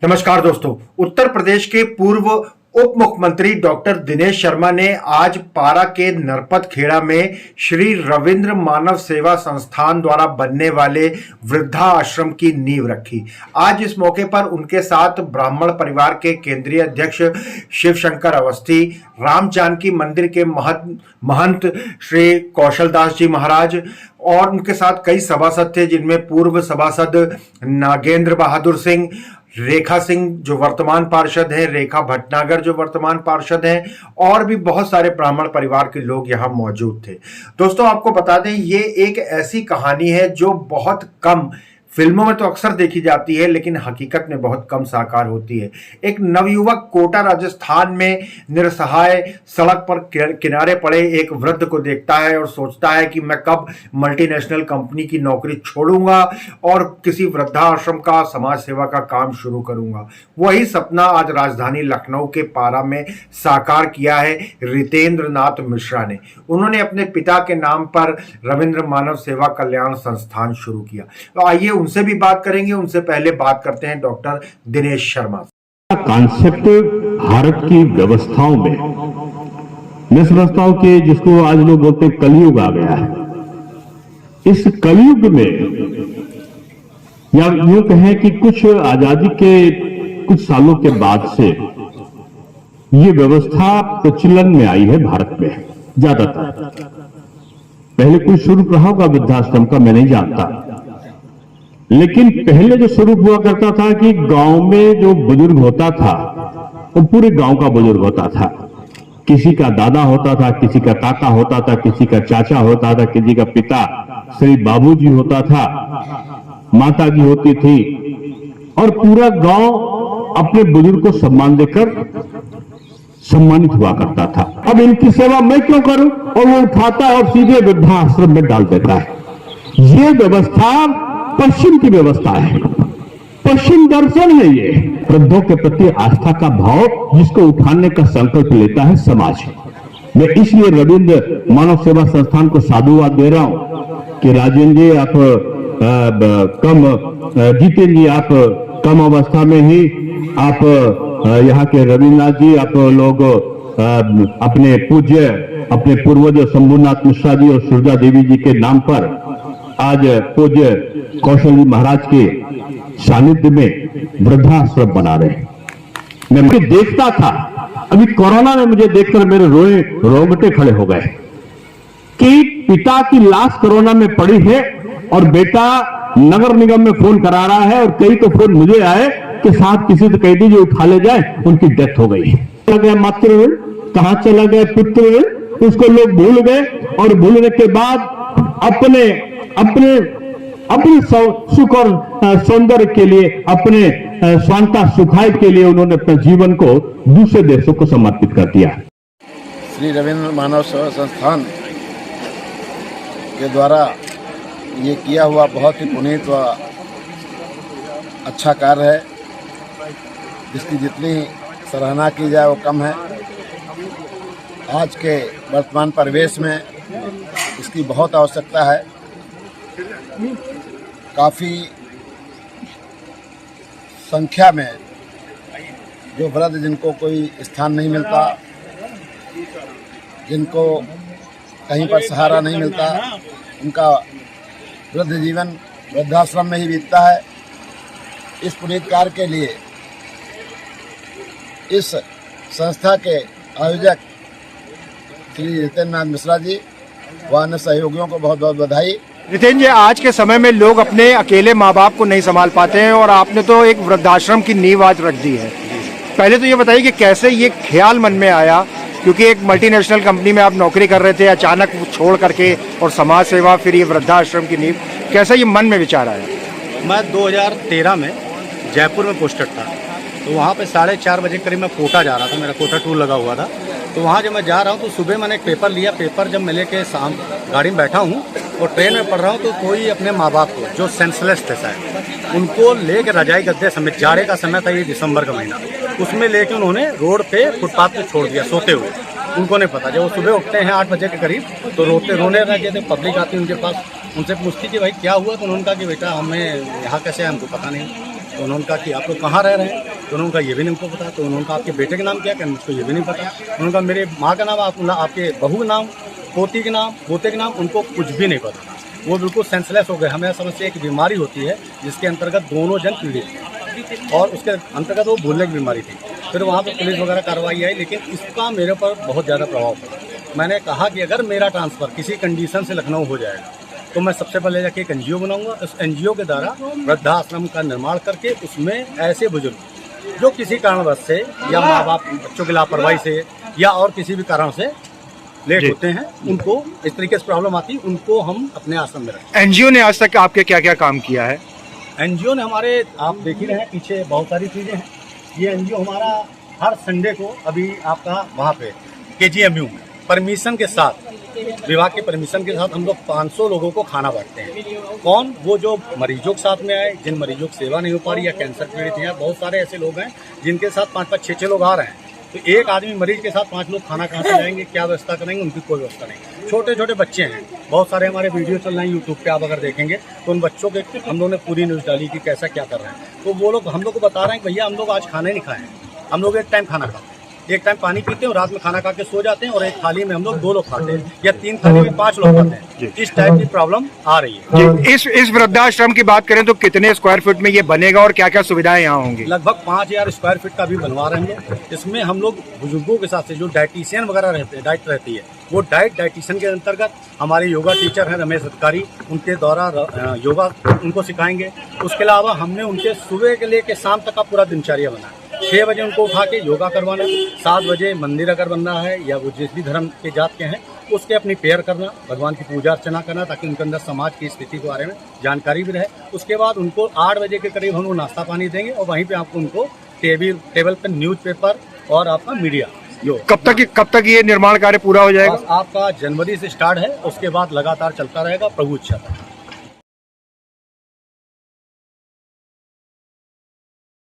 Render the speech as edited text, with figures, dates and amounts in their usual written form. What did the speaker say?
नमस्कार दोस्तों। उत्तर प्रदेश के पूर्व उप मुख्यमंत्री डॉक्टर दिनेश शर्मा ने आज पारा के नरपत खेड़ा में श्री रविंद्र मानव सेवा संस्थान द्वारा बनने वाले वृद्धा आश्रम की नींव रखी। आज इस मौके पर उनके साथ ब्राह्मण परिवार के केंद्रीय अध्यक्ष शिव शंकर अवस्थी, राम जानकी मंदिर के महंत श्री कौशल दास जी महाराज और उनके साथ कई सभासद थे, जिनमें पूर्व सभासद नागेंद्र बहादुर सिंह, रेखा सिंह जो वर्तमान पार्षद हैं, रेखा भटनागर जो वर्तमान पार्षद हैं, और भी बहुत सारे ब्राह्मण परिवार के लोग यहां मौजूद थे। दोस्तों, आपको बता दें, ये एक ऐसी कहानी है जो बहुत कम फिल्मों में तो अक्सर देखी जाती है, लेकिन हकीकत में बहुत कम साकार होती है। एक नवयुवक कोटा राजस्थान में निरसहाय सड़क पर किनारे पड़े एक वृद्ध को देखता है और सोचता है कि मैं कब मल्टीनेशनल कंपनी की नौकरी छोड़ूंगा और किसी वृद्धाश्रम का समाज सेवा का काम शुरू करूंगा। वही सपना आज राजधानी लखनऊ के पारा में साकार किया है रितेंद्र नाथ मिश्रा ने। उन्होंने अपने पिता के नाम पर रविंद्र मानव सेवा कल्याण संस्थान शुरू किया। तो आइए उनसे भी बात करेंगे। उनसे पहले बात करते हैं डॉक्टर दिनेश शर्मा। कॉन्सेप्ट भारत की व्यवस्थाओं में मैं समझता हूं कि जिसको आज लोग बोलते हैं कलयुग आ गया है। इस कलयुग में या यूं कहें कि कुछ आजादी के कुछ सालों के बाद से ये व्यवस्था प्रचलन में आई है भारत में ज्यादातर। पहले कोई स्वरूप रहा होगा वृद्धाश्रम का, मैं नहीं जानता, लेकिन पहले जो स्वरूप हुआ करता था कि गांव में जो बुजुर्ग होता था वो पूरे गांव का बुजुर्ग होता था। किसी का दादा होता था, किसी का काका होता था, किसी का चाचा होता था, किसी का पिता श्री बाबूजी होता था, माता जी होती थी, और पूरा गांव अपने बुजुर्ग को सम्मान देकर सम्मानित हुआ करता था। अब इनकी सेवा मैं क्यों करूं? और वो उठाता है और सीधे वृद्धाश्रम में डाल देता है। ये व्यवस्था पश्चिम की व्यवस्था है, पश्चिम दर्शन है। ये वृद्धों के प्रति आस्था का भाव जिसको उठाने का संकल्प लेता है समाज। मैं इसलिए रविंद्र मानव सेवा संस्थान को साधुवाद दे रहा हूं कि राजेंद्र जी, आप जितेंद्र जी, आप कम अवस्था में ही आप यहाँ के रविन्द्रनाथ जी, आप लोग अपने पूज्य अपने पूर्वज शंभुनाथ मिश्रा जी और सुरजा देवी जी के नाम पर आज पूज्य कौशल जी महाराज के सानिध्य में वृद्धाश्रम बना रहे हैं। मैं मुझे देखता था, अभी कोरोना में मुझे देखकर मेरे रोंगटे खड़े हो गए कि पिता की लाश कोरोना में पड़ी है और बेटा नगर निगम में फोन करा रहा है, और कई तो फोन मुझे आए कि साथ किसी से कह दीजिए उठा ले जाए, उनकी डेथ हो गई। चला गया मातृ ऋण, कहां चला गया पितृ ऋण, उसको लोग भूल गए, और भूलने के बाद अपने सुख और सौंदर्य के लिए, अपने स्वांता सुखाय के लिए उन्होंने अपने जीवन को दूसरे देशों को समर्पित कर दिया। श्री रविंद्र मानव सेवा संस्थान के द्वारा ये किया हुआ बहुत ही पुनीत व अच्छा कार्य है, जिसकी जितनी सराहना की जाए वो कम है। आज के वर्तमान परिवेश में इसकी बहुत आवश्यकता है। काफ़ी संख्या में जो वृद्ध जिनको कोई स्थान नहीं मिलता, जिनको कहीं पर सहारा नहीं मिलता, उनका वृद्ध जीवन वृद्धाश्रम में ही बीतता है। इस पुनीत कार्य के लिए इस संस्था के आयोजक श्री रितेंद्र नाथ मिश्रा जी व अन्य सहयोगियों को बहुत बहुत बधाई। रितेंद्र जी, आज के समय में लोग अपने अकेले माँ बाप को नहीं संभाल पाते हैं और आपने तो एक वृद्धाश्रम की नींव आज रख दी है। पहले तो ये बताइए कि कैसे ये ख्याल मन में आया, क्योंकि एक मल्टीनेशनल कंपनी में आप नौकरी कर रहे थे, अचानक छोड़ करके, और समाज सेवा, फिर ये वृद्धाश्रम की नींव, कैसा ये मन में विचार आया? मैं 2013 में जयपुर में पोस्टेड था, तो वहाँ पे 4:30 बजे करीब मैं कोटा जा रहा था, मेरा कोटा टूर लगा हुआ था। तो वहाँ जब मैं जा रहा हूँ तो सुबह मैंने एक पेपर लिया, पेपर जब मैं लेके शाम गाड़ी में बैठा हूँ और ट्रेन में पढ़ रहा हूँ, तो कोई अपने माँ बाप को जो सेंसलेस थे शायद, उनको लेके रजाई गद्दे समेत, जाड़े का समय था, ये दिसंबर का महीना, उसमें लेके उन्होंने रोड पे फुटपाथ पे छोड़ दिया सोते हुए। उनको नहीं पता, जब वो सुबह उठते हैं 8 बजे के करीब तो रोने लगे थे। पब्लिक आती है उनके पास, उनसे पूछती कि भाई क्या हुआ, तो उन्होंने कहा कि बेटा हमें यहाँ कैसे है हमको पता नहीं। तो उन्होंने कहा कि आप लोग कहाँ रह रहे हैं, तो उन्होंने कहा ये भी नहीं हमको पता। तो उन्होंने कहा आपके बेटे का नाम क्या है, मुझको ये भी नहीं पता। उन्होंने कहा मेरे माँ का नाम, आपके बहू का नाम, पोती के नाम, पोते के नाम, उनको कुछ भी नहीं पता। वो बिल्कुल सेंसलेस हो गए। हमें समझते एक बीमारी होती है जिसके अंतर्गत दोनों जन पीड़ित थे और उसके अंतर्गत वो भूलने की बीमारी थी। फिर वहाँ पर पुलिस वगैरह कार्रवाई आई, लेकिन इसका मेरे ऊपर बहुत ज़्यादा प्रभाव पड़ा। मैंने कहा कि अगर मेरा ट्रांसफ़र किसी कंडीशन से लखनऊ हो जाएगा तो मैं सबसे पहले जाके एक NGO बनाऊंगा। उस NGO के द्वारा वृद्धाश्रम का निर्माण करके उसमें ऐसे बुजुर्ग जो किसी कारणवश से या माँ बाप बच्चों की लापरवाही से या और किसी भी कारण से लेट होते हैं, उनको इस तरीके से प्रॉब्लम आती है, उनको हम अपने आश्रम में रखें। एनजीओ ने आज तक आपके क्या क्या काम किया है? NGO ने हमारे, आप देख ही रहे हैं पीछे बहुत सारी चीज़ें हैं। ये NGO हमारा हर संडे को अभी आपका वहाँ पे KGMU में परमिशन के साथ, विभाग के परमिशन के साथ हम लोग 500 लोगों को खाना बांटते हैं। कौन? वो जो मरीजों के साथ में आए, जिन मरीजों की सेवा नहीं हो पा रही या कैंसर पीड़ित हैं, बहुत सारे ऐसे लोग हैं जिनके साथ 5-5, 6-6 लोग आ रहे हैं। तो एक आदमी मरीज के साथ 5 लोग खाना कहाँ से जाएंगे, क्या व्यवस्था करेंगे? उनकी कोई व्यवस्था नहीं। छोटे छोटे बच्चे हैं, बहुत सारे हमारे वीडियो चल रहे हैं यूट्यूब पे, आप अगर देखेंगे तो उन बच्चों के हम लोगों ने पूरी न्यूज़ डाली कि कैसा क्या कर रहे हैं। तो वो लोग हम लोग को बता रहे हैं कि भैया हम लोग आज खाना नहीं खाए हैं, हम लोग एक टाइम खाना खाते हैं, एक टाइम पानी पीते हैं और रात में खाना खा के सो जाते हैं, और एक थाली में हम लोग 2 लोग खाते हैं या 3 थाली में 5 लोग खाते हैं। इस टाइप की प्रॉब्लम आ रही है। इस वृद्धाश्रम की बात करें तो कितने स्क्वायर फीट में ये बनेगा और क्या क्या सुविधाएं यहाँ होंगी? लगभग 5000 स्क्वायर फीट का भी बनवा रहे हैं हम लोग। इसमें हम लोग बुजुर्गों के साथ से जो डाइटिशियन वगैरह रहते हैं, डाइट रहती है, वो डाइटिशियन के अंतर्गत हमारे योगा टीचर हैं रमेश अधिकारी, उनके द्वारा योगा उनको सिखाएंगे। उसके अलावा हमने उनके सुबह के लेके शाम तक का पूरा दिनचर्या बनाया। 6 बजे उनको उठा के योगा करवाना, 7 बजे मंदिर अगर बन रहा है या वो जिस भी धर्म के जात के हैं उसके अपनी प्रेयर करना, भगवान की पूजा अर्चना करना, ताकि उनके अंदर समाज की स्थिति के बारे में जानकारी भी रहे। उसके बाद उनको 8 बजे के करीब हम लोग नाश्ता पानी देंगे और वहीं पे आपको उनको टेबल पर न्यूज़पेपर और आपका मीडिया। कब तक ये निर्माण कार्य पूरा हो जाएगा? आपका जनवरी से स्टार्ट है, उसके बाद लगातार चलता रहेगा, प्रभु इच्छा।